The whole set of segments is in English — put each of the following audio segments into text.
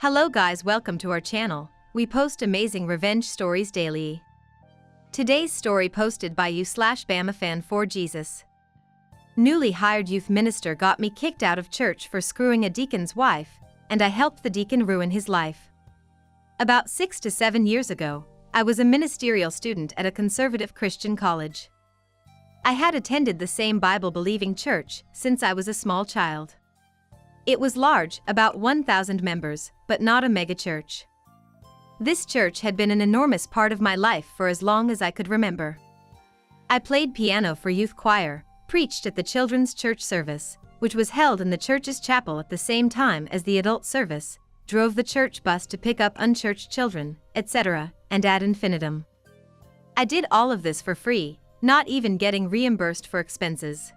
Hello guys, welcome to our channel. We post amazing revenge stories daily. Today's story posted by you/BamaFan4Jesus. Newly hired youth minister got me kicked out of church for screwing a deacon's wife, and I helped the deacon ruin his life. About 6 to 7 years ago, I was a ministerial student at a conservative Christian college. I had attended the same Bible-believing church since I was a small child. It was large, about 1,000 members, but not a megachurch. This church had been an enormous part of my life for as long as I could remember. I played piano for youth choir, preached at the children's church service, which was held in the church's chapel at the same time as the adult service, drove the church bus to pick up unchurched children, etc., and ad infinitum. I did all of this for free, not even getting reimbursed for expenses.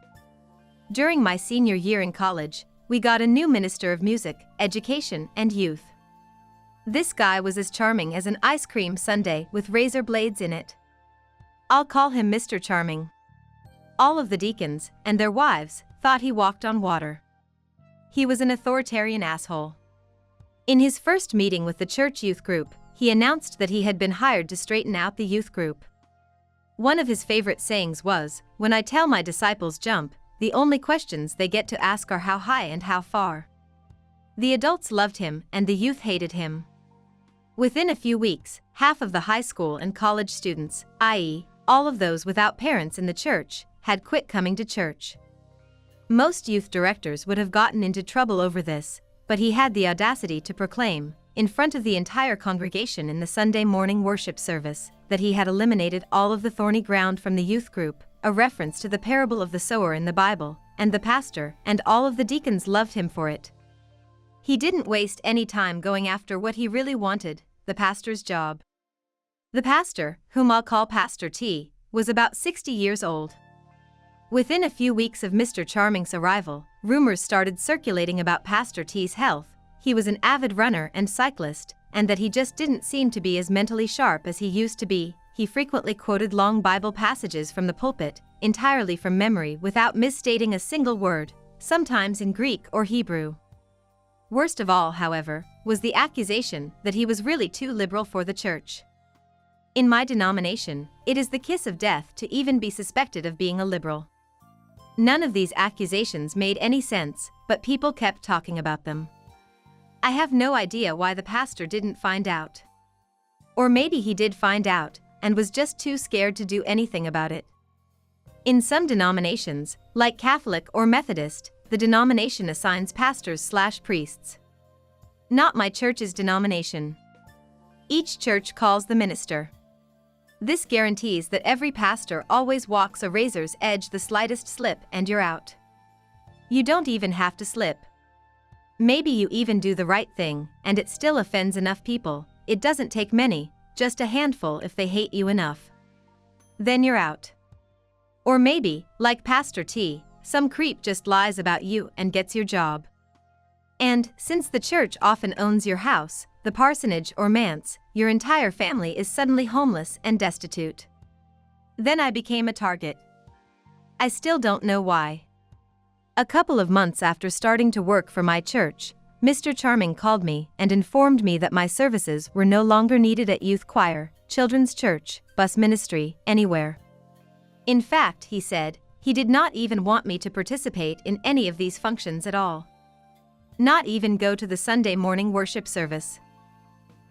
During my senior year in college, we got a new minister of music, education, and youth. This guy was as charming as an ice cream sundae with razor blades in it. I'll call him Mr. Charming. All of the deacons, and their wives, thought he walked on water. He was an authoritarian asshole. In his first meeting with the church youth group, he announced that he had been hired to straighten out the youth group. One of his favorite sayings was, "When I tell my disciples jump, the only questions they get to ask are how high and how far." The adults loved him and the youth hated him. Within a few weeks, half of the high school and college students, i.e., all of those without parents in the church, had quit coming to church. Most youth directors would have gotten into trouble over this, but he had the audacity to proclaim, in front of the entire congregation in the Sunday morning worship service, that he had eliminated all of the thorny ground from the youth group, a reference to the parable of the sower in the Bible, and the pastor and all of the deacons loved him for it. He didn't waste any time going after what he really wanted, the pastor's job. The pastor, whom I'll call Pastor T, was about 60 years old. Within a few weeks of Mr. Charming's arrival, rumors started circulating about Pastor T's health. He was an avid runner and cyclist, and that he just didn't seem to be as mentally sharp as he used to be. He frequently quoted long Bible passages from the pulpit, entirely from memory without misstating a single word, sometimes in Greek or Hebrew. Worst of all, however, was the accusation that he was really too liberal for the church. In my denomination, it is the kiss of death to even be suspected of being a liberal. None of these accusations made any sense, but people kept talking about them. I have no idea why the pastor didn't find out. Or maybe he did find out, and was just too scared to do anything about it. In some denominations, like Catholic or Methodist, the denomination assigns pastors/priests. Not my church's denomination. Each church calls the minister. This guarantees that every pastor always walks a razor's edge. The slightest slip and you're out. You don't even have to slip. Maybe you even do the right thing, and it still offends enough people. It doesn't take many, just a handful if they hate you enough. Then you're out. Or maybe, like Pastor T, some creep just lies about you and gets your job. And, since the church often owns your house, the parsonage or manse, your entire family is suddenly homeless and destitute. Then I became a target. I still don't know why. A couple of months after starting to work for my church, Mr. Charming called me and informed me that my services were no longer needed at youth choir, children's church, bus ministry, anywhere. In fact, he said, he did not even want me to participate in any of these functions at all. Not even go to the Sunday morning worship service.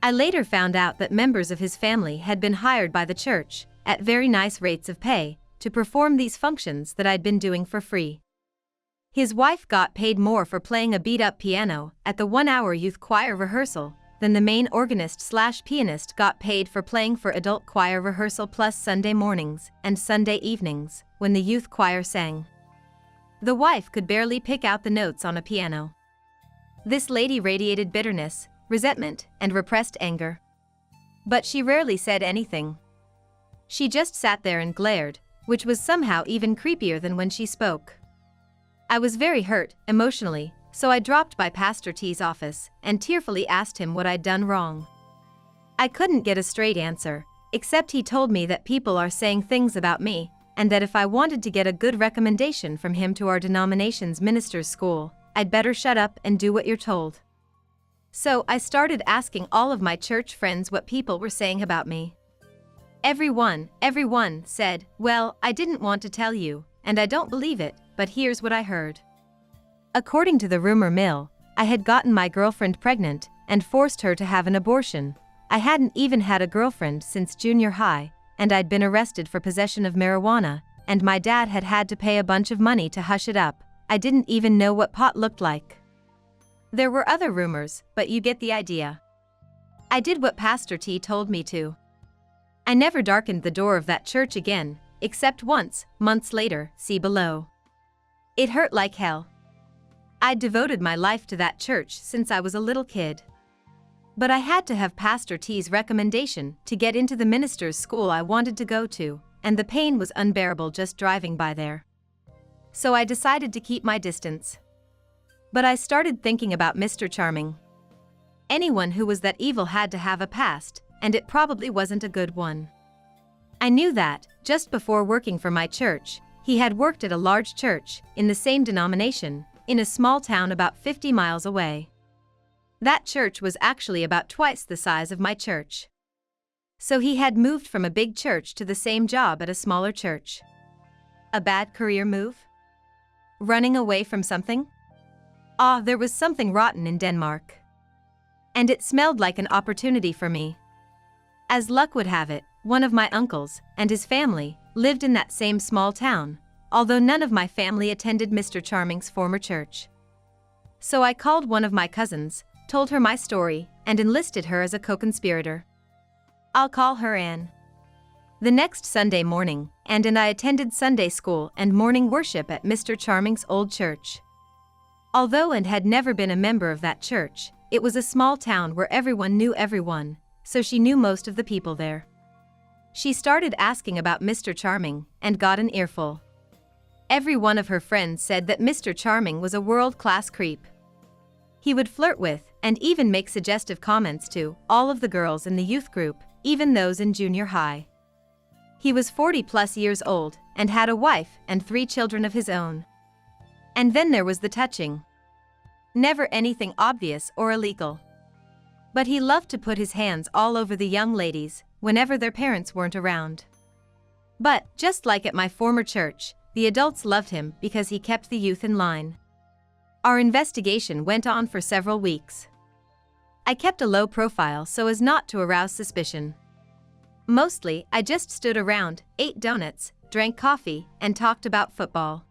I later found out that members of his family had been hired by the church, at very nice rates of pay, to perform these functions that I'd been doing for free. His wife got paid more for playing a beat-up piano at the 1-hour youth choir rehearsal than the main organist/pianist got paid for playing for adult choir rehearsal plus Sunday mornings and Sunday evenings when the youth choir sang. The wife could barely pick out the notes on a piano. This lady radiated bitterness, resentment, and repressed anger. But she rarely said anything. She just sat there and glared, which was somehow even creepier than when she spoke. I was very hurt, emotionally, so I dropped by Pastor T's office and tearfully asked him what I'd done wrong. I couldn't get a straight answer, except he told me that people are saying things about me, and that if I wanted to get a good recommendation from him to our denomination's minister's school, I'd better shut up and do what you're told. So I started asking all of my church friends what people were saying about me. Everyone said, "Well, I didn't want to tell you, and I don't believe it, but here's what I heard." According to the rumor mill, I had gotten my girlfriend pregnant and forced her to have an abortion. I hadn't even had a girlfriend since junior high, and I'd been arrested for possession of marijuana, and my dad had had to pay a bunch of money to hush it up. I didn't even know what pot looked like. There were other rumors, but you get the idea. I did what Pastor T told me to. I never darkened the door of that church again, except once, months later, see below. It hurt like hell. I'd devoted my life to that church since I was a little kid. But I had to have Pastor T's recommendation to get into the minister's school I wanted to go to, and the pain was unbearable just driving by there. So I decided to keep my distance. But I started thinking about Mr. Charming. Anyone who was that evil had to have a past, and it probably wasn't a good one. I knew that, just before working for my church, he had worked at a large church, in the same denomination, in a small town about 50 miles away. That church was actually about twice the size of my church. So he had moved from a big church to the same job at a smaller church. A bad career move? Running away from something? There was something rotten in Denmark. And it smelled like an opportunity for me. As luck would have it, one of my uncles and his family lived in that same small town, although none of my family attended Mr. Charming's former church. So I called one of my cousins, told her my story, and enlisted her as a co-conspirator. I'll call her Anne. The next Sunday morning, Anne and I attended Sunday school and morning worship at Mr. Charming's old church. Although Anne had never been a member of that church, it was a small town where everyone knew everyone, so she knew most of the people there. She started asking about Mr. Charming and got an earful. Every one of her friends said that Mr. Charming was a world-class creep. He would flirt with, and even make suggestive comments to, all of the girls in the youth group, even those in junior high. He was 40+ years old, and had a wife and 3 children of his own. And then there was the touching. Never anything obvious or illegal. But he loved to put his hands all over the young ladies, whenever their parents weren't around. But, just like at my former church, the adults loved him because he kept the youth in line. Our investigation went on for several weeks. I kept a low profile so as not to arouse suspicion. Mostly, I just stood around, ate donuts, drank coffee, and talked about football.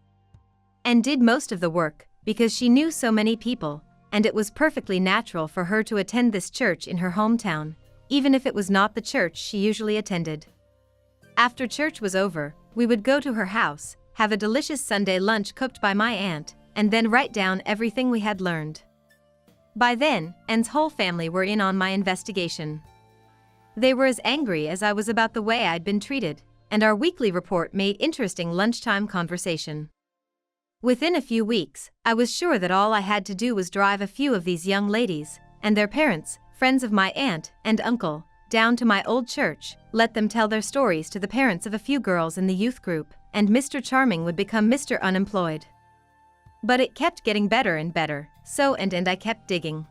And did most of the work, because she knew so many people, and it was perfectly natural for her to attend this church in her hometown, even if it was not the church she usually attended. After church was over, we would go to her house, have a delicious Sunday lunch cooked by my aunt, and then write down everything we had learned. By then, Anne's whole family were in on my investigation. They were as angry as I was about the way I'd been treated, and our weekly report made interesting lunchtime conversation. Within a few weeks, I was sure that all I had to do was drive a few of these young ladies, and their parents, friends of my aunt and uncle, down to my old church, let them tell their stories to the parents of a few girls in the youth group, and Mr. Charming would become Mr. Unemployed. But it kept getting better and better, so and I kept digging.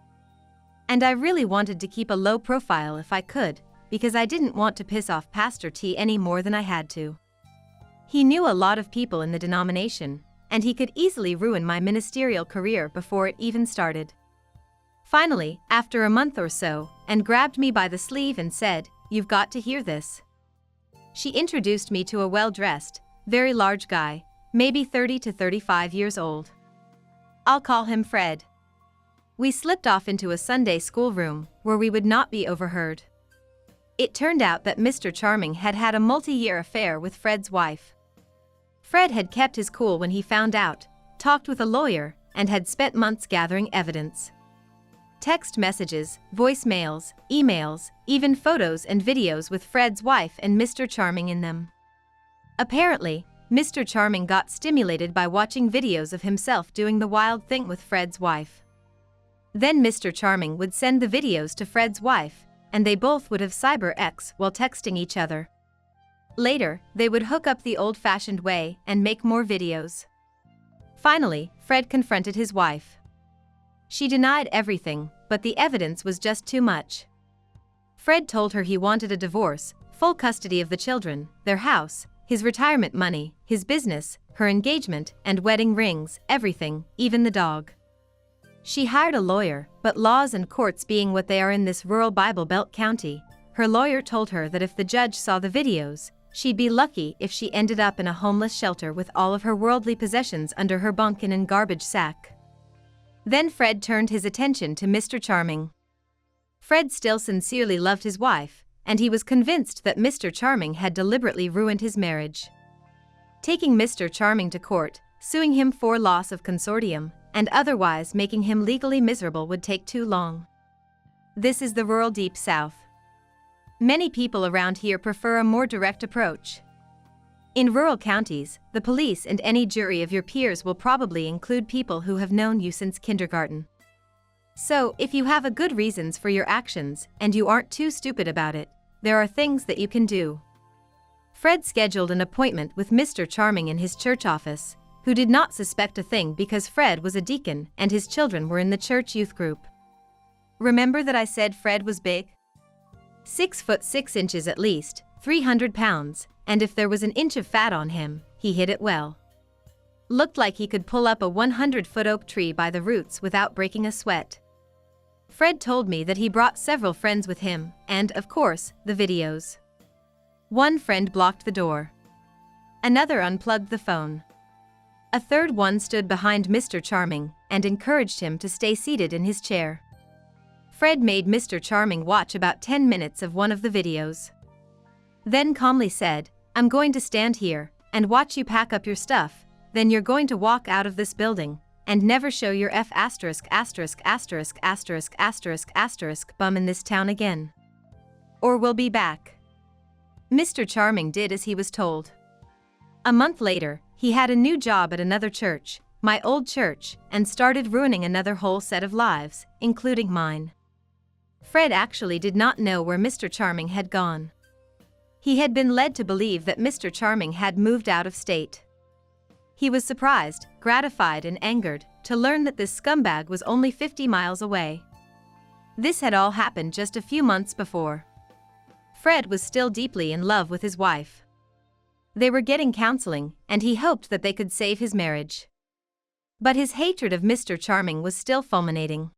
And I really wanted to keep a low profile if I could, because I didn't want to piss off Pastor T any more than I had to. He knew a lot of people in the denomination, and he could easily ruin my ministerial career before it even started. Finally, after a month or so, Anne grabbed me by the sleeve and said, "You've got to hear this." She introduced me to a well-dressed, very large guy, maybe 30 to 35 years old. I'll call him Fred. We slipped off into a Sunday school room where we would not be overheard. It turned out that Mr. Charming had had a multi-year affair with Fred's wife. Fred had kept his cool when he found out, talked with a lawyer, and had spent months gathering evidence. Text messages, voicemails, emails, even photos and videos with Fred's wife and Mr. Charming in them. Apparently, Mr. Charming got stimulated by watching videos of himself doing the wild thing with Fred's wife. Then Mr. Charming would send the videos to Fred's wife, and they both would have cyber-sex while texting each other. Later, they would hook up the old-fashioned way and make more videos. Finally, Fred confronted his wife. She denied everything, but the evidence was just too much. Fred told her he wanted a divorce, full custody of the children, their house, his retirement money, his business, her engagement and wedding rings, everything, even the dog. She hired a lawyer, but laws and courts being what they are in this rural Bible Belt county, her lawyer told her that if the judge saw the videos, she'd be lucky if she ended up in a homeless shelter with all of her worldly possessions under her bunk in a garbage sack. Then Fred turned his attention to Mr. Charming. Fred still sincerely loved his wife, and he was convinced that Mr. Charming had deliberately ruined his marriage. Taking Mr. Charming to court, suing him for loss of consortium, and otherwise making him legally miserable would take too long. This is the rural Deep South. Many people around here prefer a more direct approach. In rural counties, the police and any jury of your peers will probably include people who have known you since kindergarten. So, if you have a good reasons for your actions and you aren't too stupid about it, there are things that you can do. Fred scheduled an appointment with Mr. Charming in his church office, who did not suspect a thing because Fred was a deacon and his children were in the church youth group. Remember that I said Fred was big? 6 foot 6 inches at least, 300 pounds, and if there was an inch of fat on him, he hid it well. Looked like he could pull up a 100-foot oak tree by the roots without breaking a sweat. Fred told me that he brought several friends with him, and, of course, the videos. One friend blocked the door. Another unplugged the phone. A third one stood behind Mr. Charming and encouraged him to stay seated in his chair. Fred made Mr. Charming watch about 10 minutes of one of the videos. Then calmly said, "I'm going to stand here and watch you pack up your stuff, then you're going to walk out of this building and never show your bum in this town again. Or we'll be back." Mr. Charming did as he was told. A month later, he had a new job at another church, my old church, and started ruining another whole set of lives, including mine. Fred actually did not know where Mr. Charming had gone. He had been led to believe that Mr. Charming had moved out of state. He was surprised, gratified and angered to learn that this scumbag was only 50 miles away. This had all happened just a few months before. Fred was still deeply in love with his wife. They were getting counseling, and he hoped that they could save his marriage. But his hatred of Mr. Charming was still fulminating.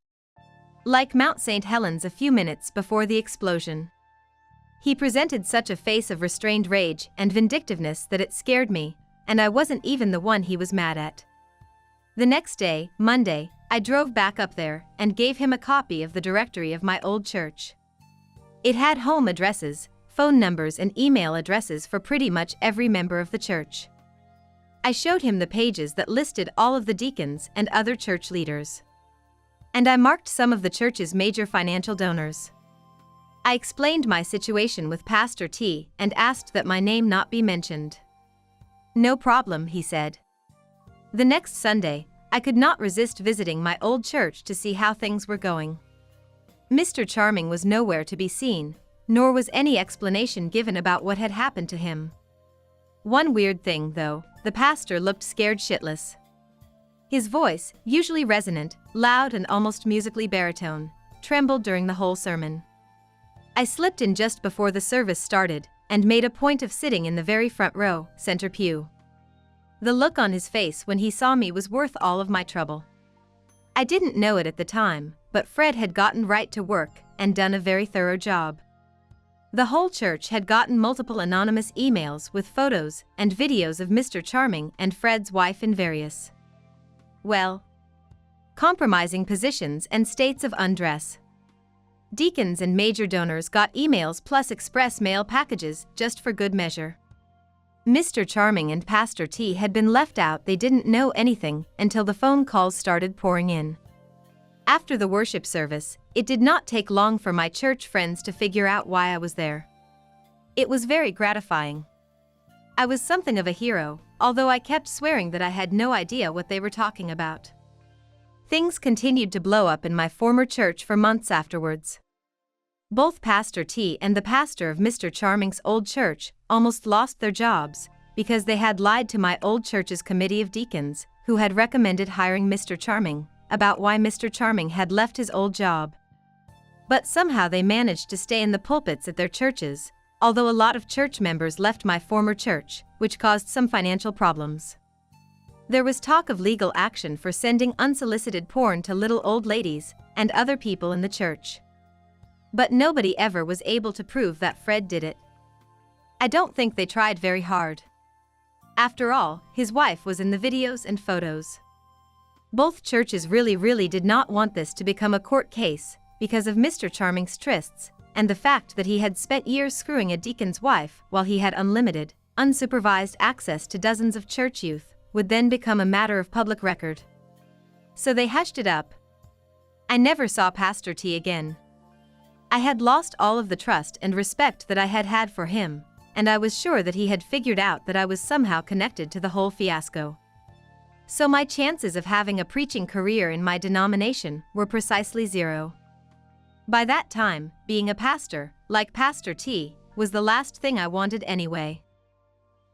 Like Mount St. Helens a few minutes before the explosion. He presented such a face of restrained rage and vindictiveness that it scared me, and I wasn't even the one he was mad at. The next day, Monday, I drove back up there and gave him a copy of the directory of my old church. It had home addresses, phone numbers and email addresses for pretty much every member of the church. I showed him the pages that listed all of the deacons and other church leaders. And I marked some of the church's major financial donors. I explained my situation with Pastor T and asked that my name not be mentioned. "No problem," he said. The next Sunday, I could not resist visiting my old church to see how things were going. Mr. Charming was nowhere to be seen, nor was any explanation given about what had happened to him. One weird thing, though, the pastor looked scared shitless. His voice, usually resonant, loud and almost musically baritone, trembled during the whole sermon. I slipped in just before the service started and made a point of sitting in the very front row, center pew. The look on his face when he saw me was worth all of my trouble. I didn't know it at the time, but Fred had gotten right to work and done a very thorough job. The whole church had gotten multiple anonymous emails with photos and videos of Mr. Charming and Fred's wife in various, well, compromising positions and states of undress. Deacons and major donors got emails plus express mail packages just for good measure. Mr. Charming and Pastor T had been left out. They didn't know anything until the phone calls started pouring in. After the worship service, it did not take long for my church friends to figure out why I was there. It was very gratifying. I was something of a hero, although I kept swearing that I had no idea what they were talking about. Things continued to blow up in my former church for months afterwards. Both Pastor T and the pastor of Mr. Charming's old church almost lost their jobs because they had lied to my old church's committee of deacons, who had recommended hiring Mr. Charming, about why Mr. Charming had left his old job. But somehow they managed to stay in the pulpits at their churches, although a lot of church members left my former church, which caused some financial problems. There was talk of legal action for sending unsolicited porn to little old ladies and other people in the church. But nobody ever was able to prove that Fred did it. I don't think they tried very hard. After all, his wife was in the videos and photos. Both churches really did not want this to become a court case because of Mr. Charming's trysts and the fact that he had spent years screwing a deacon's wife while he had unlimited, unsupervised access to dozens of church youth would then become a matter of public record. So they hushed it up. I never saw Pastor T again. I had lost all of the trust and respect that I had had for him, and I was sure that he had figured out that I was somehow connected to the whole fiasco. So my chances of having a preaching career in my denomination were precisely zero. By that time, being a pastor, like Pastor T, was the last thing I wanted anyway.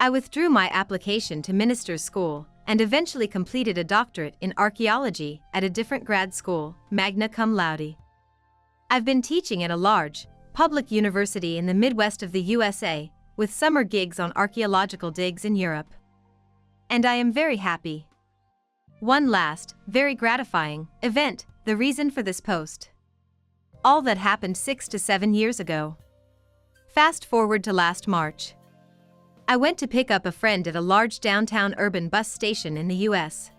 I withdrew my application to minister's school and eventually completed a doctorate in archaeology at a different grad school, magna cum laude. I've been teaching at a large, public university in the Midwest of the USA, with summer gigs on archaeological digs in Europe. And I am very happy. One last, very gratifying, event, the reason for this post. All that happened 6 to 7 years ago. Fast forward to last March. I went to pick up a friend at a large downtown urban bus station in the US.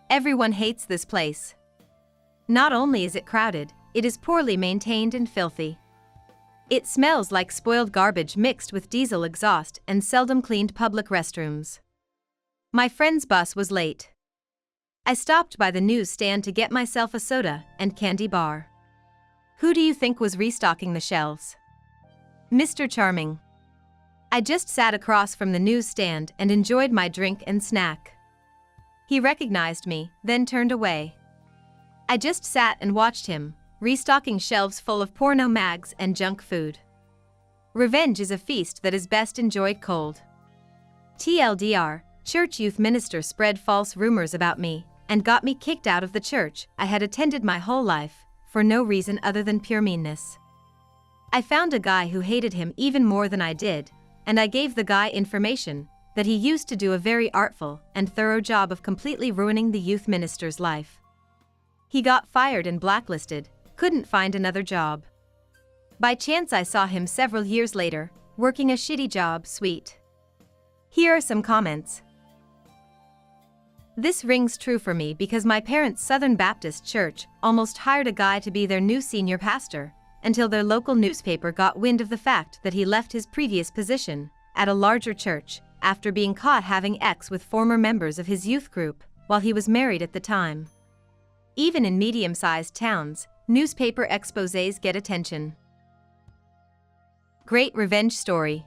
Everyone hates this place. Not only is it crowded, it is poorly maintained and filthy. It smells like spoiled garbage mixed with diesel exhaust and seldom cleaned public restrooms. My friend's bus was late. I stopped by the newsstand to get myself a soda and candy bar. Who do you think was restocking the shelves? Mr. Charming. I just sat across from the newsstand and enjoyed my drink and snack. He recognized me, then turned away. I just sat and watched him, restocking shelves full of porno mags and junk food. Revenge is a feast that is best enjoyed cold. TLDR, church youth minister spread false rumors about me and got me kicked out of the church I had attended my whole life, for no reason other than pure meanness. I found a guy who hated him even more than I did, and I gave the guy information that he used to do a very artful and thorough job of completely ruining the youth minister's life. He got fired and blacklisted, couldn't find another job. By chance I saw him several years later, working a shitty job, sweet. Here are some comments. This rings true for me because my parents' Southern Baptist Church almost hired a guy to be their new senior pastor, until their local newspaper got wind of the fact that he left his previous position at a larger church after being caught having sex with former members of his youth group while he was married at the time. Even in medium-sized towns, newspaper exposés get attention. Great revenge story.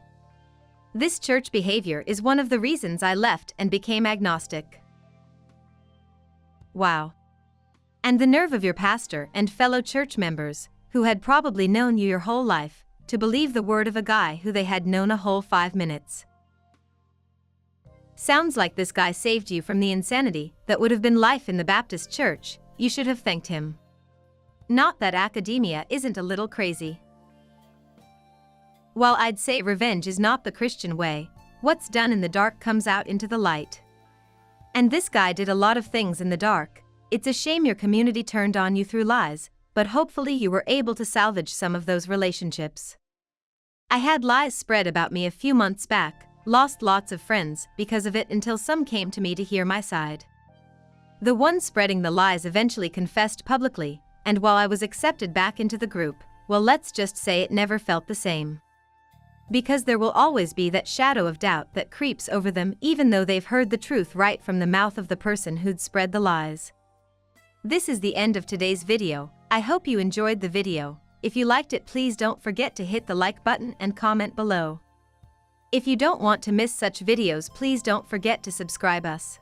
This church behavior is one of the reasons I left and became agnostic. Wow. And the nerve of your pastor and fellow church members, who had probably known you your whole life, to believe the word of a guy who they had known a whole 5 minutes. Sounds like this guy saved you from the insanity that would have been life in the Baptist church. You should have thanked him. Not that academia isn't a little crazy. While I'd say revenge is not the Christian way, what's done in the dark comes out into the light. And this guy did a lot of things in the dark. It's a shame your community turned on you through lies, but hopefully you were able to salvage some of those relationships. I had lies spread about me a few months back, lost lots of friends because of it until some came to me to hear my side. The one spreading the lies eventually confessed publicly, and while I was accepted back into the group, well, let's just say it never felt the same. Because there will always be that shadow of doubt that creeps over them even though they've heard the truth right from the mouth of the person who'd spread the lies. This is the end of today's video. I hope you enjoyed the video. If you liked it, please don't forget to hit the like button and comment below. If you don't want to miss such videos, please don't forget to subscribe us.